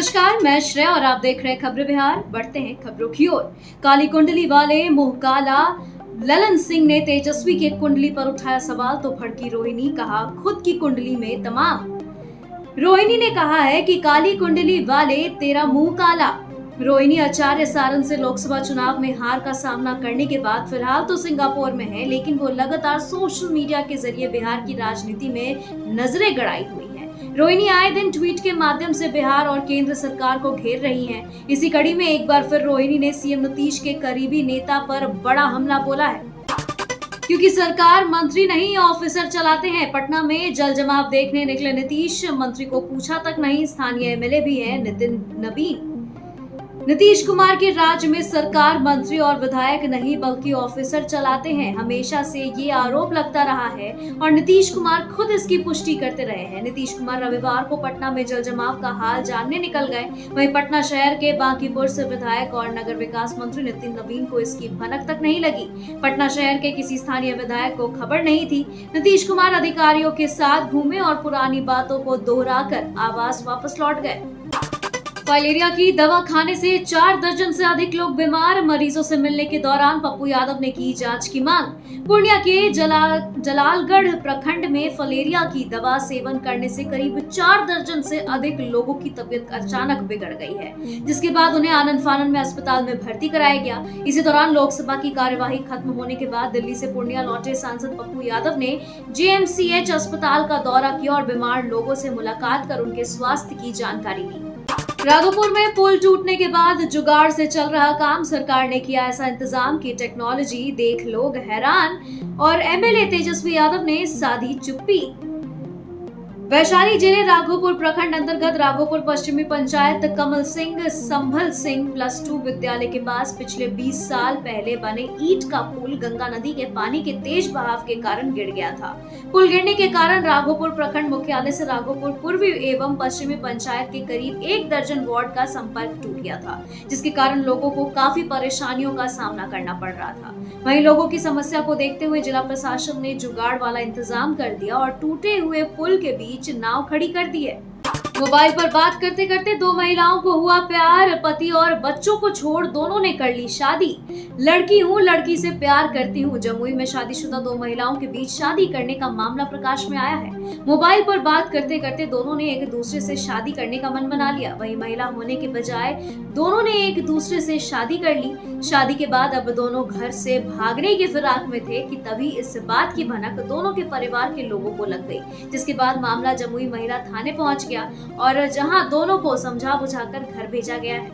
नमस्कार, मैं श्रेया और आप देख रहे हैं खबरें बिहार। बढ़ते हैं खबरों की ओर। काली कुंडली वाले मोहकाला ललन सिंह ने तेजस्वी की कुंडली पर उठाया सवाल तो भड़की रोहिणी, कहा खुद की कुंडली में तमाम। रोहिणी ने कहा है कि काली कुंडली वाले तेरा मुंह काला। रोहिणी आचार्य सारण से लोकसभा चुनाव में हार का सामना करने के बाद फिलहाल तो सिंगापुर में है, लेकिन वो लगातार सोशल मीडिया के जरिए बिहार की राजनीति में नजरें गड़ाई हुई है। रोहिणी आए दिन ट्वीट के माध्यम से बिहार और केंद्र सरकार को घेर रही हैं। इसी कड़ी में एक बार फिर रोहिणी ने सीएम नीतीश के करीबी नेता पर बड़ा हमला बोला है, क्योंकि सरकार मंत्री नहीं ऑफिसर चलाते हैं। पटना में जल जमाव देखने निकले नीतीश, मंत्री को पूछा तक नहीं। स्थानीय एमएलए भी हैं नितिन नवीन। नीतीश कुमार के राज्य में सरकार मंत्री और विधायक नहीं बल्कि ऑफिसर चलाते हैं, हमेशा से ये आरोप लगता रहा है और नीतीश कुमार खुद इसकी पुष्टि करते रहे हैं। नीतीश कुमार रविवार को पटना में जल जमाव का हाल जानने निकल गए। वहीं पटना शहर के बांकीपुर से विधायक और नगर विकास मंत्री नितिन नवीन को इसकी भनक तक नहीं लगी। पटना शहर के किसी स्थानीय विधायक को खबर नहीं थी। नीतीश कुमार अधिकारियों के साथ घूमे और पुरानी बातों को दोहराकर आवास वापस लौट गए। फाइलेरिया की दवा खाने से 4 दर्जन से अधिक लोग बीमार। मरीजों से मिलने के दौरान पप्पू यादव ने की जांच की मांग। पूर्णिया के जलालगढ़ प्रखंड में फाइलेरिया की दवा सेवन करने से करीब 4 दर्जन से अधिक लोगों की तबीयत अचानक बिगड़ गई है, जिसके बाद उन्हें आनन फानन में अस्पताल में भर्ती कराया गया। इसी दौरान लोकसभा की कार्यवाही खत्म होने के बाद दिल्ली से पूर्णिया लौटे सांसद पप्पू यादव ने जेएमसीएच अस्पताल का दौरा किया और बीमार लोगों से मुलाकात कर उनके स्वास्थ्य की जानकारी ली। राघोपुर में पुल टूटने के बाद जुगाड़ से चल रहा काम, सरकार ने किया ऐसा इंतजाम कि टेक्नोलॉजी देख लोग हैरान और एमएलए तेजस्वी यादव ने साधी चुप्पी। वैशाली जिले राघोपुर प्रखंड अंतर्गत राघोपुर पश्चिमी पंचायत कमल सिंह संभल सिंह +2 विद्यालय के पास पिछले 20 साल पहले बने ईंट का पुल गंगा नदी के पानी के तेज बहाव के कारण गिर गया था। पुल गिरने के कारण राघोपुर प्रखंड मुख्यालय से राघोपुर पूर्वी एवं पश्चिमी पंचायत के करीब 1 दर्जन वार्ड का संपर्क टूट गया था, जिसके कारण लोगों को काफी परेशानियों का सामना करना पड़ रहा था। वहीं लोगों की समस्या को देखते हुए जिला प्रशासन ने जुगाड़ वाला इंतजाम कर दिया और टूटे हुए पुल के बीच नाव खड़ी कर दी है। मोबाइल पर बात करते करते 2 महिलाओं को हुआ प्यार। पति और बच्चों को छोड़ दोनों ने कर ली शादी। लड़की हूँ, लड़की से प्यार करती हूँ। जमुई में शादीशुदा 2 महिलाओं के बीच शादी करने का मामला प्रकाश में आया है। मोबाइल पर बात करते करते दोनों ने एक दूसरे से शादी करने का मन बना लिया। वही महिला होने के बजाय दोनों ने एक दूसरे से शादी कर ली। शादी के बाद अब दोनों घर से भागने की फिराक में थे कि तभी इस बात की भनक दोनों के परिवार के लोगों को लग गई, जिसके बाद मामला जमुई महिला थाने पहुंच गया और जहां दोनों को समझा बुझाकर घर भेजा गया है।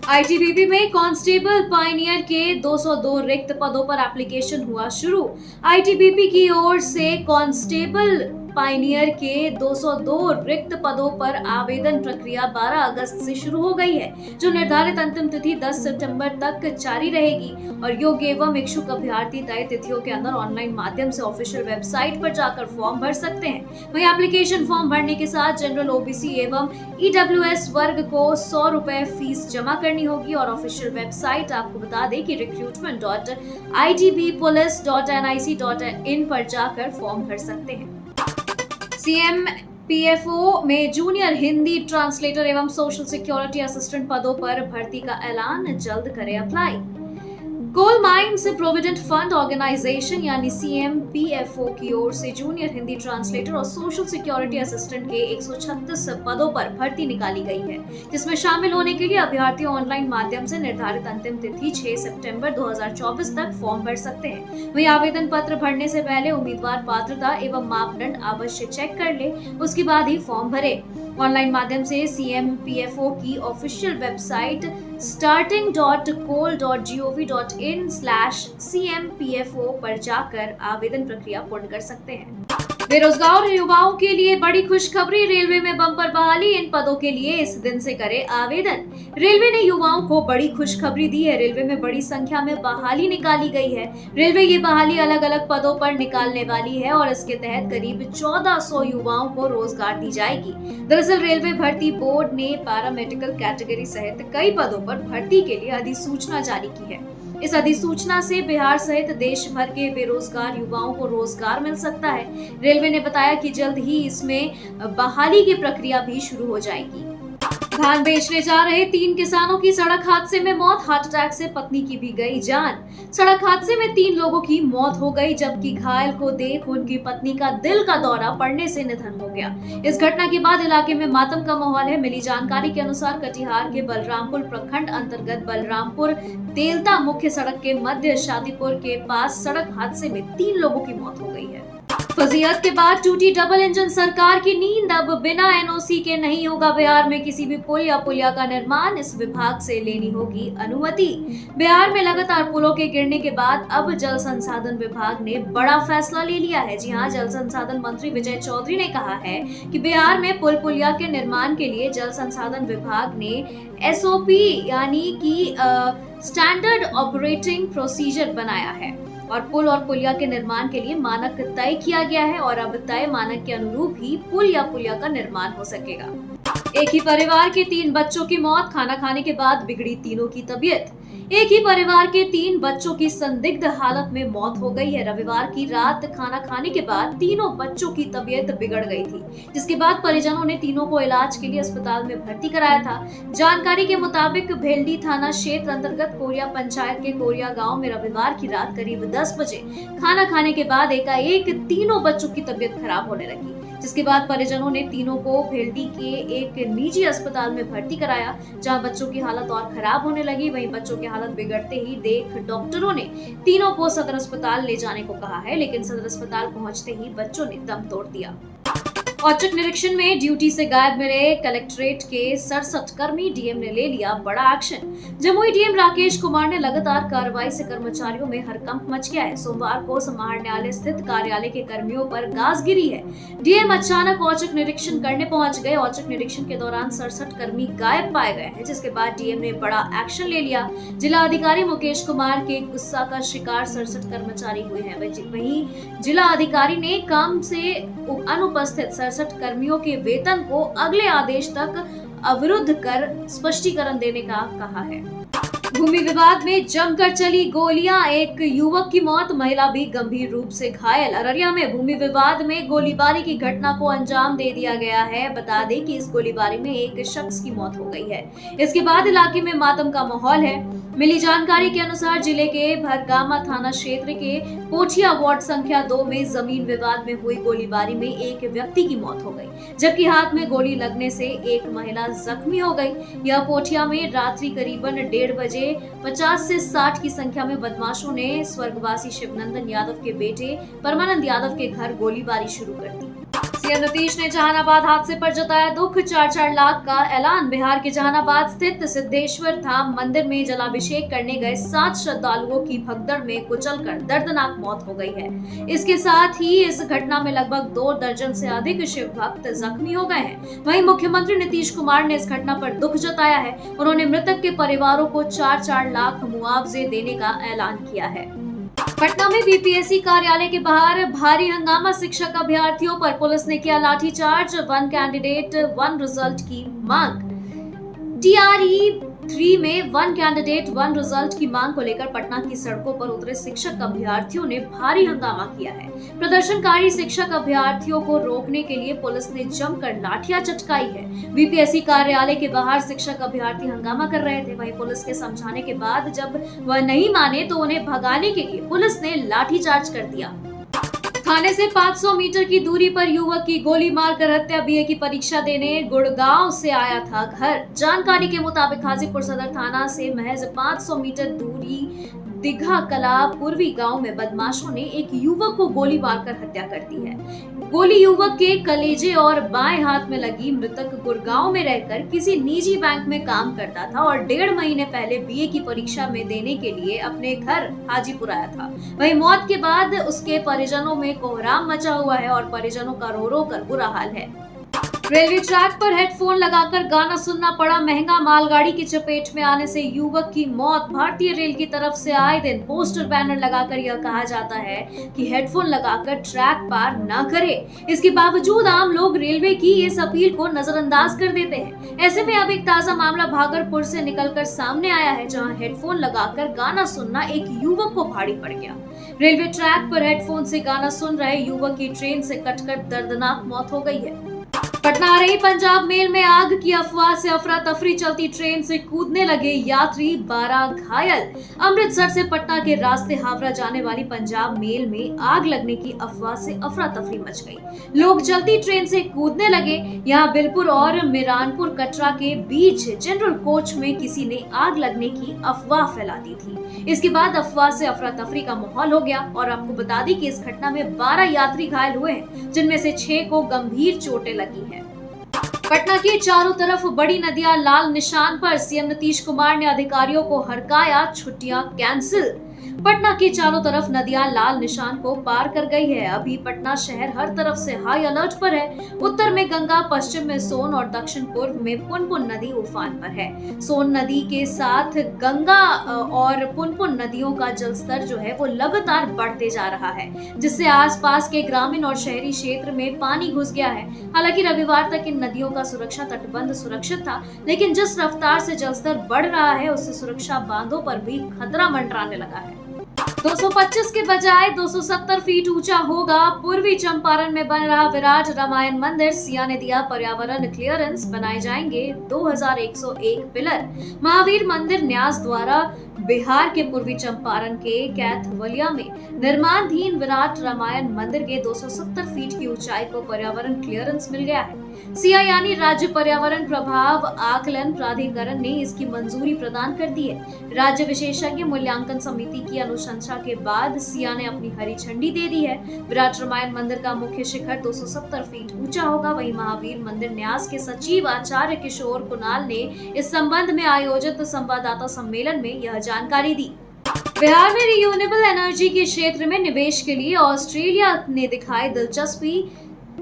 आईटीबीपी में कांस्टेबल पायनियर के 202 रिक्त पदों पर एप्लीकेशन हुआ शुरू। आईटीबीपी की ओर से कांस्टेबल पायनियर के 202 रिक्त पदों पर आवेदन प्रक्रिया 12 अगस्त से शुरू हो गई है, जो निर्धारित अंतिम तिथि 10 सितंबर तक जारी रहेगी और योग्य एवं इच्छुक अभ्यर्थी तय तिथियों के अंदर ऑनलाइन माध्यम से ऑफिशियल वेबसाइट पर जाकर फॉर्म भर सकते हैं। वहीं एप्लीकेशन फॉर्म भरने के साथ जनरल ओबीसी एवं ईडब्ल्यूएस वर्ग को 100 रुपए फीस जमा करनी होगी और ऑफिशियल वेबसाइट आपको बता दें कि recruitment.itbpolice.nic.in पर जाकर फॉर्म भर सकते हैं। सीएमपीएफओ में जूनियर हिंदी ट्रांसलेटर एवं सोशल सिक्योरिटी असिस्टेंट पदों पर भर्ती का ऐलान, जल्द करें apply. Coal mines provident fund organisation यानी सीएमपीएफओ की ओर से जूनियर हिंदी ट्रांसलेटर और सोशल सिक्योरिटी असिस्टेंट के 136 पदों पर भर्ती निकाली गई है, जिसमें शामिल होने के लिए अभ्यर्थी ऑनलाइन माध्यम से निर्धारित अंतिम तिथि 6 सितंबर 2024 तक फॉर्म भर सकते हैं। वहीं आवेदन पत्र भरने से पहले उम्मीदवार पात्रता एवं मापदंड अवश्य चेक कर ले, उसके बाद ही फॉर्म भरे। ऑनलाइन माध्यम से सीएमपीएफओ की ऑफिशियल वेबसाइट starting.coal.gov.in/cmpfo पर जाकर आवेदन प्रक्रिया पूर्ण कर सकते हैं। बेरोजगार युवाओं के लिए बड़ी खुशखबरी, रेलवे में बम्पर बहाली। इन पदों के लिए इस दिन से करें आवेदन। रेलवे ने युवाओं को बड़ी खुशखबरी दी है। रेलवे में बड़ी संख्या में बहाली निकाली गई है। रेलवे ये बहाली अलग अलग पदों पर निकालने वाली है और इसके तहत करीब 1400 युवाओं को रोजगार दी जाएगी। दरअसल रेलवे भर्ती बोर्ड ने पैरामेडिकल कैटेगरी सहित कई पदों पर भर्ती के लिए अधिसूचना जारी की है। इस अधिसूचना से बिहार सहित देश भर के बेरोजगार युवाओं को रोजगार मिल सकता है। रेलवे ने बताया कि जल्द ही इसमें बहाली की प्रक्रिया भी शुरू हो जाएगी। धान बेचने जा रहे 3 किसानों की सड़क हादसे में मौत, हार्ट अटैक से पत्नी की भी गई जान। सड़क हादसे में 3 लोगों की मौत हो गई, जबकि घायल को देख उनकी पत्नी का दिल का दौरा पड़ने से निधन हो गया। इस घटना के बाद इलाके में मातम का माहौल है। मिली जानकारी के अनुसार कटिहार के बलरामपुर प्रखंड अंतर्गत बलरामपुर तेलता मुख्य सड़क के मध्य शादीपुर के पास सड़क हादसे में 3 लोगों की मौत हो गई है। फजीहत के बाद टूटी डबल इंजन सरकार की नींद, अब बिना एनओसी के नहीं होगा बिहार में किसी भी पुल या पुलिया का निर्माण, इस विभाग से लेनी होगी अनुमति। बिहार में लगातार पुलों के गिरने के बाद अब जल संसाधन विभाग ने बड़ा फैसला ले लिया है। जी हां, जल संसाधन मंत्री विजय चौधरी ने कहा है कि बिहार में पुल पुलिया के निर्माण के लिए जल संसाधन विभाग ने एसओपी यानी कि स्टैंडर्ड ऑपरेटिंग प्रोसीजर बनाया है और पुल और पुलिया के निर्माण के लिए मानक तय किया गया है और अब तय मानक के अनुरूप ही पुल या पुलिया का निर्माण हो सकेगा। एक ही परिवार के 3 बच्चों की मौत, खाना खाने के बाद बिगड़ी तीनों की तबीयत। एक ही परिवार के 3 बच्चों की संदिग्ध हालत में मौत हो गई है। रविवार की रात खाना खाने के बाद तीनों बच्चों की तबीयत बिगड़ गई थी, जिसके बाद परिजनों ने तीनों को इलाज के लिए अस्पताल में भर्ती कराया था। जानकारी के मुताबिक भेल्डी थाना क्षेत्र अंतर्गत कोरिया पंचायत के कोरिया गांव में रविवार की रात करीब 10 बजे खाना खाने के बाद एकाएक तीनों बच्चों की तबीयत खराब होने लगी, जिसके बाद परिजनों ने तीनों को भेल्डी के एक निजी अस्पताल में भर्ती कराया, जहां बच्चों की हालत और खराब होने लगी। वहीं बच्चों की हालत बिगड़ते ही देख डॉक्टरों ने तीनों को सदर अस्पताल ले जाने को कहा है, लेकिन सदर अस्पताल पहुंचते ही बच्चों ने दम तोड़ दिया। औचक निरीक्षण में ड्यूटी से गायब मिले कलेक्ट्रेट के 67 कर्मी, डीएम ने ले लिया बड़ा एक्शन। जमुई डीएम राकेश कुमार ने लगातार कार्रवाई से कर्मचारियों में हड़कंप मच गया है। सोमवार को समाहरणालय स्थित कार्यालय के कर्मियों पर गाज गिरी है। डीएम अचानक औचक निरीक्षण करने पहुंच गए। औचक निरीक्षण के दौरान 67 कर्मी गायब पाए गए हैं, जिसके बाद डीएम ने बड़ा एक्शन ले लिया। जिला अधिकारी मुकेश कुमार के गुस्सा का शिकार 67 कर्मचारी हुए हैं। वहीं जिला अधिकारी ने काम से अनुपस्थित 67 कर्मियों के वेतन को अगले आदेश तक अवरुद्ध कर स्पष्टीकरण देने का कहा है। भूमि विवाद में जमकर चली गोलियां, एक युवक की मौत, महिला भी गंभीर रूप से घायल। अररिया में भूमि विवाद में गोलीबारी की घटना को अंजाम दे दिया गया है। बता दें कि इस गोलीबारी में एक शख्स की मौत हो गई है। इसके बाद इलाके में मातम का माहौल है। मिली जानकारी के अनुसार जिले के भरगामा थाना क्षेत्र के पोठिया वार्ड संख्या 2 में जमीन विवाद में हुई गोलीबारी में एक व्यक्ति की मौत हो गई, जबकि हाथ में गोली लगने से एक महिला जख्मी हो गई। यह पोठिया में रात्रि करीबन 1:30 बजे 50 से 60 की संख्या में बदमाशों ने स्वर्गवासी शिवनंदन यादव के बेटे परमानंद यादव के घर गोलीबारी शुरू कर दी। सीएम नीतीश ने जहानाबाद हादसे पर जताया दुख, 4-4 लाख का ऐलान। बिहार के जहानाबाद स्थित सिद्धेश्वर धाम मंदिर में जलाभिषेक करने गए 7 श्रद्धालुओं की भगदड़ में कुचलकर दर्दनाक मौत हो गई है। इसके साथ ही इस घटना में लगभग 2 दर्जन से अधिक शिव भक्त जख्मी हो गए हैं। वहीं मुख्यमंत्री नीतीश कुमार ने इस घटना पर दुख जताया है। उन्होंने मृतक के परिवारों को 4-4 लाख मुआवजे देने का ऐलान किया है। पटना में बीपीएससी कार्यालय के बाहर भारी हंगामा, शिक्षक अभ्यर्थियों पर पुलिस ने किया लाठीचार्ज, 1 कैंडिडेट 1 रिजल्ट की मांग। टीआरई 3 में 1 कैंडिडेट 1 रिजल्ट की मांग को लेकर पटना की सड़कों पर उतरे शिक्षक अभ्यर्थियों ने भारी हंगामा किया है। प्रदर्शनकारी शिक्षक अभ्यर्थियों को रोकने के लिए पुलिस ने जमकर लाठियां चटकाई है। बीपीएससी कार्यालय के बाहर शिक्षक अभ्यर्थी हंगामा कर रहे थे। वहीं पुलिस के समझाने के बाद जब वह नहीं माने तो उन्हें भगाने के लिए पुलिस ने लाठीचार्ज कर दिया। थाने से 500 मीटर की दूरी पर युवक की गोली मारकर हत्या, बीए की परीक्षा देने गुड़गांव से आया था घर। जानकारी के मुताबिक हाजीपुर सदर थाना से महज 500 मीटर दूरी दिघा कला पूर्वी गांव में बदमाशों ने एक युवक को गोली मारकर हत्या कर दी है। गोली युवक के कलेजे और बाएं हाथ में लगी। मृतक गुड़गांव में रहकर किसी निजी बैंक में काम करता था और 1.5 महीने पहले बीए की परीक्षा में देने के लिए अपने घर हाजीपुर आया था। वहीं मौत के बाद उसके परिजनों में कोहराम मचा हुआ है और परिजनों का रो रो कर बुरा हाल है। रेलवे ट्रैक पर हेडफोन लगाकर गाना सुनना पड़ा महंगा, मालगाड़ी की चपेट में आने से युवक की मौत। भारतीय रेल की तरफ से आए दिन पोस्टर बैनर लगाकर यह कहा जाता है कि हेडफोन लगाकर ट्रैक पार न करें। इसके बावजूद आम लोग रेलवे की इस अपील को नजरअंदाज कर देते हैं। ऐसे में अब एक ताजा मामला भागलपुर से निकलकर सामने आया है, जहां हेडफोन लगाकर गाना सुनना एक युवक को भारी पड़ गया। रेलवे ट्रैक पर हेडफोन से गाना सुन रहे युवक की ट्रेन से कटकर दर्दनाक मौत हो गई है। पटना आ रही पंजाब मेल में आग की अफवाह से अफरा तफरी, चलती ट्रेन से कूदने लगे यात्री, 12 घायल। अमृतसर से पटना के रास्ते हावड़ा जाने वाली पंजाब मेल में आग लगने की अफवाह से अफरा तफरी मच गई। लोग चलती ट्रेन से कूदने लगे। यहाँ बिलपुर और मिरानपुर कटरा के बीच जनरल कोच में किसी ने आग लगने की अफवाह फैला दी थी। इसके बाद अफवाह से अफरा तफरी का माहौल हो गया और आपको बता दी कि इस घटना में 12 यात्री घायल हुए हैं, जिनमें से 6 को गंभीर चोटें लगी हैं। पटना की चारों तरफ बड़ी नदियां लाल निशान पर, सीएम नीतीश कुमार ने अधिकारियों को हड़काया, छुट्टियां कैंसिल। पटना की चारों तरफ नदियां लाल निशान को पार कर गई है। अभी पटना शहर हर तरफ से हाई अलर्ट पर है। उत्तर में गंगा, पश्चिम में सोन और दक्षिण पूर्व में पुनपुन नदी उफान पर है। सोन नदी के साथ गंगा और पुनपुन नदियों का जलस्तर जो है वो लगातार बढ़ते जा रहा है, जिससे आसपास के ग्रामीण और शहरी क्षेत्र में पानी घुस गया है। हालांकि रविवार तक इन नदियों का सुरक्षा तटबंध सुरक्षित था, लेकिन जिस रफ्तार से जलस्तर बढ़ रहा है उससे सुरक्षा बांधों पर भी खतरा मंडराने लगा है। 225 के बजाय 270 फीट ऊंचा होगा पूर्वी चंपारण में बन रहा विराट रामायण मंदिर। सिया ने दिया पर्यावरण क्लियरेंस, बनाए जाएंगे 2101 पिलर। महावीर मंदिर न्यास द्वारा बिहार के पूर्वी चंपारण के कैथवलिया में निर्माणाधीन विराट रामायण मंदिर के 270 फीट की ऊंचाई को पर्यावरण क्लियरेंस मिल गया है। सिया यानी राज्य पर्यावरण प्रभाव आकलन प्राधिकरण ने इसकी मंजूरी प्रदान कर दी है। राज्य विशेषज्ञ मूल्यांकन समिति की अनुशंसा के बाद सिया ने अपनी हरी झंडी दे दी है। विराट रामायण मंदिर का मुख्य शिखर 270 फीट ऊंचा होगा। वहीं महावीर मंदिर न्यास के सचिव आचार्य किशोर कुणाल ने इस संबंध में आयोजित संवाददाता सम्मेलन में यह जानकारी दी। बिहार में रिन्यूएबल एनर्जी के क्षेत्र में निवेश के लिए ऑस्ट्रेलिया ने दिखाई दिलचस्पी।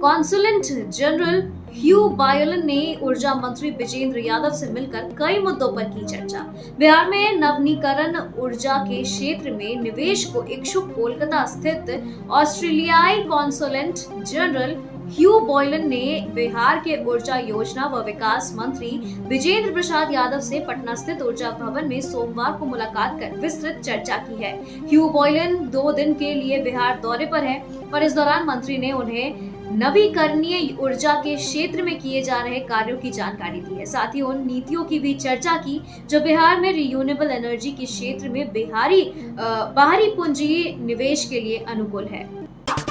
कॉन्सुलेट जनरल ह्यू बायलन ने ऊर्जा मंत्री विजेंद्र यादव से मिलकर कई मुद्दों पर की चर्चा। बिहार में नवीकरण ऊर्जा के क्षेत्र में निवेश को इच्छुक कोलकाता स्थित ऑस्ट्रेलियाई कॉन्सुलेट जनरल ह्यू बॉयलन ने बिहार के ऊर्जा योजना व विकास मंत्री विजेंद्र प्रसाद यादव से पटना स्थित ऊर्जा भवन में सोमवार को मुलाकात कर विस्तृत चर्चा की है। ह्यू बॉयलन 2 दिन के लिए बिहार दौरे पर है और इस दौरान मंत्री ने उन्हें नवीकरणीय ऊर्जा के क्षेत्र में किए जा रहे कार्यों की जानकारी दी है। साथ ही उन नीतियों की भी चर्चा की जो बिहार में रिन्यूएबल एनर्जी के क्षेत्र में बाहरी पूंजी निवेश के लिए अनुकूल है।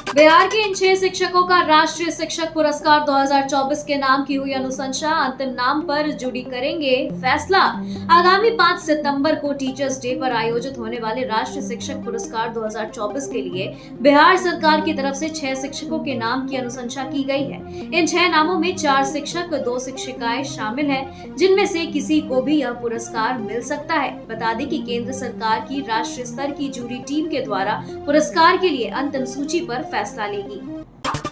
बिहार के इन 6 शिक्षकों का राष्ट्रीय शिक्षक पुरस्कार 2024 के नाम की हुई अनुशंसा, अंतिम नाम पर जुड़ी करेंगे फैसला। आगामी 5 सितंबर को टीचर्स डे पर आयोजित होने वाले राष्ट्रीय शिक्षक पुरस्कार 2024 के लिए बिहार सरकार की तरफ से 6 शिक्षकों के नाम की अनुशंसा की गई है। इन 6 नामों में 4 शिक्षक 2 शिक्षिकाएं शामिल हैं, जिनमें से किसी को भी यह पुरस्कार मिल सकता है। बता दें कि केंद्र सरकार की राष्ट्रीय स्तर की जूरी टीम के द्वारा पुरस्कार के लिए अंतिम सूची पर फैसला लेगी।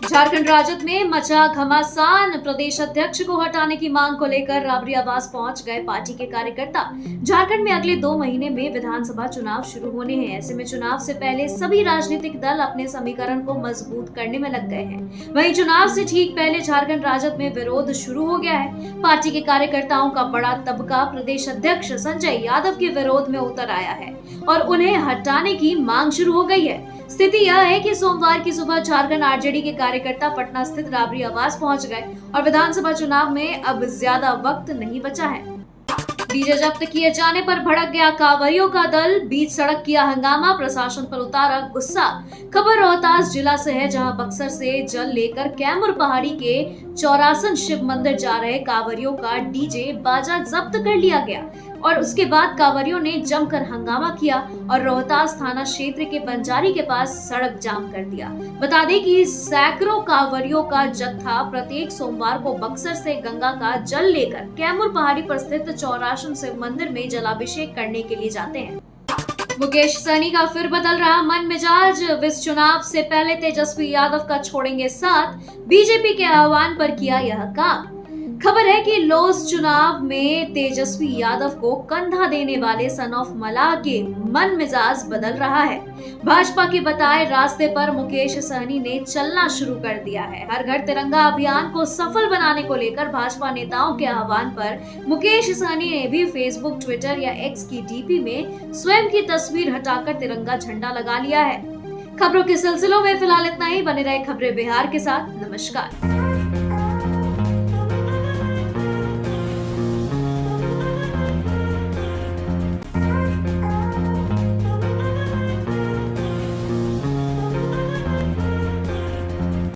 झारखंड राजद में मचा घमासान, प्रदेश अध्यक्ष को हटाने की मांग को लेकर राबड़ी आवास पहुंच गए पार्टी के कार्यकर्ता। झारखंड में अगले 2 महीने में विधानसभा चुनाव शुरू होने हैं। ऐसे में चुनाव से पहले सभी राजनीतिक दल अपने समीकरण को मजबूत करने में लग गए हैं। वहीं चुनाव से ठीक पहले झारखंड राजद में विरोध शुरू हो गया है। पार्टी के कार्यकर्ताओं का बड़ा तबका प्रदेश अध्यक्ष संजय यादव के विरोध में उतर आया है और उन्हें हटाने की मांग शुरू हो गई है। स्थिति यह है कि सोमवार की सुबह झारखंड आरजेडी के कार्यकर्ता पटना स्थित राबड़ी आवास पहुंच गए और विधानसभा चुनाव में अब ज्यादा वक्त नहीं बचा है। डीजे जब्त किए जाने पर भड़क गया कांवरियों का दल, बीच सड़क किया हंगामा, प्रशासन पर उतारा गुस्सा। खबर रोहतास जिला से है, जहां बक्सर से जल लेकर कैमूर पहाड़ी के चौरासन शिव मंदिर जा रहे कांवरियों का डीजे बाजा जब्त कर लिया गया और उसके बाद कांवरियों ने जमकर हंगामा किया और रोहतास थाना क्षेत्र के बंजारी के पास सड़क जाम कर दिया। बता दें कि सैकड़ों कांवरियों का जत्था प्रत्येक सोमवार को बक्सर से गंगा का जल लेकर कैमूर पहाड़ी पर स्थित चौरासन शिव मंदिर में जलाभिषेक करने के लिए जाते हैं। मुकेश सहनी का फिर बदल रहा मन मिजाज, विस चुनाव से पहले तेजस्वी यादव का छोड़ेंगे साथ, बीजेपी के आह्वान पर किया यह काम। खबर है कि लोस चुनाव में तेजस्वी यादव को कंधा देने वाले सन ऑफ मलाह के मन मिजाज बदल रहा है। भाजपा के बताए रास्ते पर मुकेश सहनी ने चलना शुरू कर दिया है। हर घर तिरंगा अभियान को सफल बनाने को लेकर भाजपा नेताओं के आह्वान पर मुकेश सहनी ने भी फेसबुक, ट्विटर या एक्स की डीपी में स्वयं की तस्वीर हटाकर तिरंगा झंडा लगा लिया है। खबरों के सिलसिलों में फिलहाल इतना ही। बने रहे खबरें बिहार के साथ। नमस्कार।